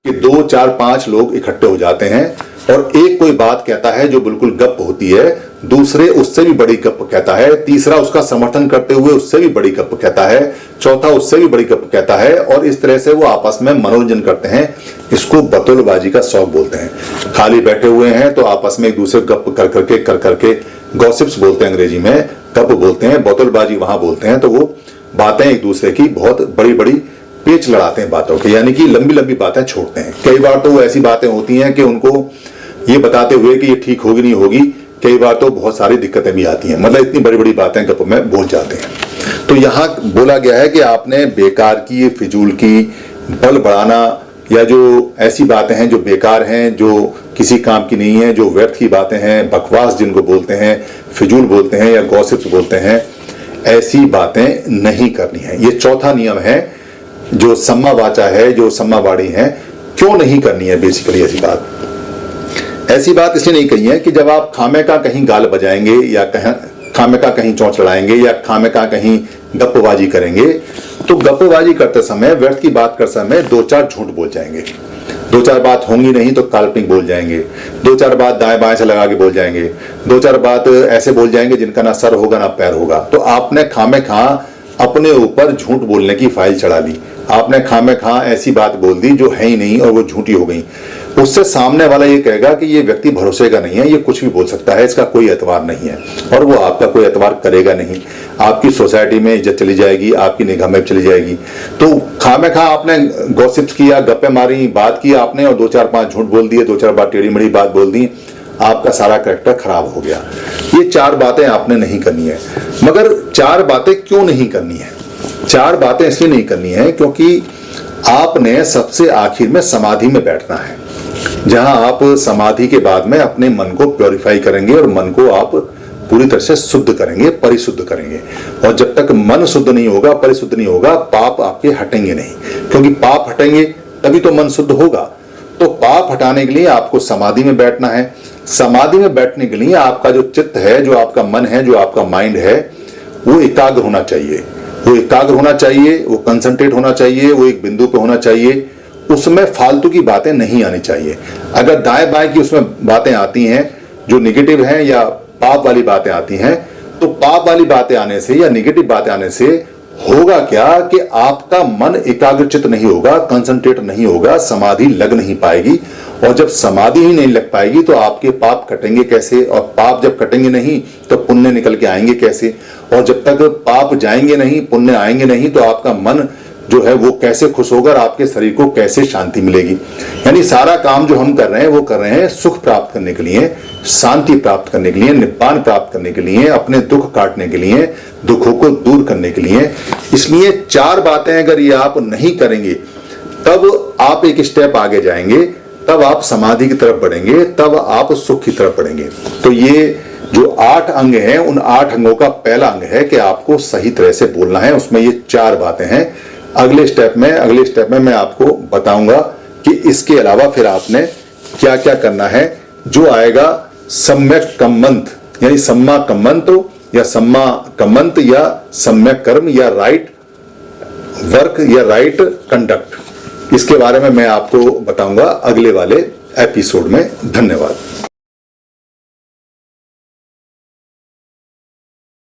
कि 2, 4, 5 लोग इकट्ठे हो जाते हैं और एक कोई बात कहता है जो बिल्कुल गप होती है, दूसरे उससे भी बड़ी गप कहता है, तीसरा उसका समर्थन करते हुए उससे भी बड़ी गप कहता है, चौथा उससे भी बड़ी गप कहता है और इस तरह से वो आपस में मनोरंजन करते हैं। इसको बतौलबाजी का शौक बोलते हैं। खाली बैठे हुए हैं तो आपस में एक दूसरे गप कर करके गॉसिप्स बोलते हैं, अंग्रेजी में गप बोलते हैं, बतौलबाजी वहां बोलते हैं। तो वो बातें एक दूसरे की बहुत बड़ी बड़ी पेच लड़ाते हैं बातों के, यानी कि लंबी लंबी बातें छोड़ते हैं। कई बार तो वो ऐसी बातें होती हैं कि उनको ये बताते हुए कि ये ठीक होगी नहीं होगी, कई बार तो बहुत सारी दिक्कतें भी आती हैं, मतलब इतनी बड़ी बड़ी बातें गप में बोल जाते हैं। तो यहाँ बोला गया है कि आपने बेकार की, फिजूल की, बल बढ़ाना या जो ऐसी बातें हैं जो बेकार हैं, जो किसी काम की नहीं है, जो व्यर्थ की बातें हैं, बकवास जिनको बोलते हैं, फिजूल बोलते हैं या गॉसिप्स बोलते हैं, ऐसी बातें नहीं करनी है। ये चौथा नियम है जो सम्मा वाचा है, जो सम्मा वाणी है। क्यों नहीं करनी है बेसिकली ऐसी बात इसलिए नहीं कही है कि जब आप खामे का कहीं गाल बजाएंगे या खामे का कहीं चौंच लड़ाएंगे या खामे का कहीं गप्पबाजी करेंगे, तो गप्पबाजी करते समय, व्यर्थ की बात करते समय 2-4 झूठ बोल जाएंगे, 2-4 बात होंगी नहीं तो काल्पनिक बोल जाएंगे, 2-4 बात दाएं बाएं से लगा के बोल जाएंगे, 2-4 बात ऐसे बोल जाएंगे जिनका ना सर होगा ना पैर होगा। तो आपने खामे खा अपने ऊपर झूठ बोलने की फाइल चढ़ा ली, आपने खामे खा ऐसी बात बोल दी जो है ही नहीं और वो झूठी हो गई। उससे सामने वाला ये कहेगा कि ये व्यक्ति भरोसे का नहीं है, ये कुछ भी बोल सकता है, इसका कोई एतबार नहीं है, और वो आपका कोई एतबार करेगा नहीं। आपकी सोसाइटी में इज्जत चली जाएगी, आपकी निगाह में चली जाएगी। तो खामे खा आपने गॉसिप्स किया, गप्पे मारी, बात की आपने और 2-4-5 झूठ बोल दिए, 2-4 बार टेढ़ी मेढ़ी बात बोल दी, आपका सारा कैरेक्टर खराब हो गया। ये 4 बातें आपने नहीं करनी है। मगर 4 बातें क्यों नहीं करनी है? 4 बातें इसलिए नहीं करनी है क्योंकि आपने सबसे आखिर में समाधि में बैठना है, जहां आप समाधि के बाद में अपने मन को प्योरीफाई करेंगे और मन को आप पूरी तरह से शुद्ध करेंगे, परिशुद्ध करेंगे। और जब तक मन शुद्ध नहीं होगा, परिशुद्ध नहीं होगा, पाप आपके हटेंगे नहीं, क्योंकि पाप हटेंगे तभी तो मन शुद्ध होगा। तो पाप हटाने के लिए आपको समाधि में बैठना है। समाधि में बैठने के लिए आपका जो चित्त है, जो आपका मन है, जो आपका माइंड है, वो एकाग्र होना चाहिए, वो एकाग्र होना चाहिए, वो कंसंट्रेट होना चाहिए, वो एक बिंदु पे होना चाहिए। उसमें फालतू की बातें नहीं आनी चाहिए। अगर दाएं बाएं की उसमें बातें आती हैं जो निगेटिव हैं या पाप वाली बातें आती हैं, तो पाप वाली बातें आने से या निगेटिव बातें आने से होगा क्या कि आपका मन एकाग्रचित नहीं होगा, कंसंट्रेट नहीं होगा, समाधि लग नहीं पाएगी। और जब समाधि ही नहीं लग पाएगी तो आपके पाप कटेंगे कैसे? और पाप जब कटेंगे नहीं तो पुण्य निकल के आएंगे कैसे? और जब तक पाप जाएंगे नहीं, पुण्य आएंगे नहीं, तो आपका मन जो है वो कैसे खुश होगा, आपके शरीर को कैसे शांति मिलेगी? यानी सारा काम जो हम कर रहे हैं वो कर रहे हैं सुख प्राप्त करने के लिए, शांति प्राप्त करने के लिए, निब्बान प्राप्त करने के लिए, अपने दुख काटने के लिए, दुखों को दूर करने के लिए। इसलिए 4 बातें अगर ये आप नहीं करेंगे तब आप एक स्टेप आगे जाएंगे, तब आप समाधि की तरफ बढ़ेंगे, तब आप सुख की तरफ बढ़ेंगे। तो ये जो 8 अंग हैं, उन 8 अंगों का पहला अंग है कि आपको सही तरह से बोलना है। उसमें ये 4 बातें हैं। अगले स्टेप में मैं आपको बताऊंगा कि इसके अलावा फिर आपने क्या क्या करना है। जो आएगा सम्यक कम्मंत, यानी सम्मा कम्मंत या सम्मा कम्मंत या सम्यक कर्म या राइट वर्क या राइट कंडक्ट, इसके बारे में मैं आपको बताऊंगा अगले वाले एपिसोड में। धन्यवाद।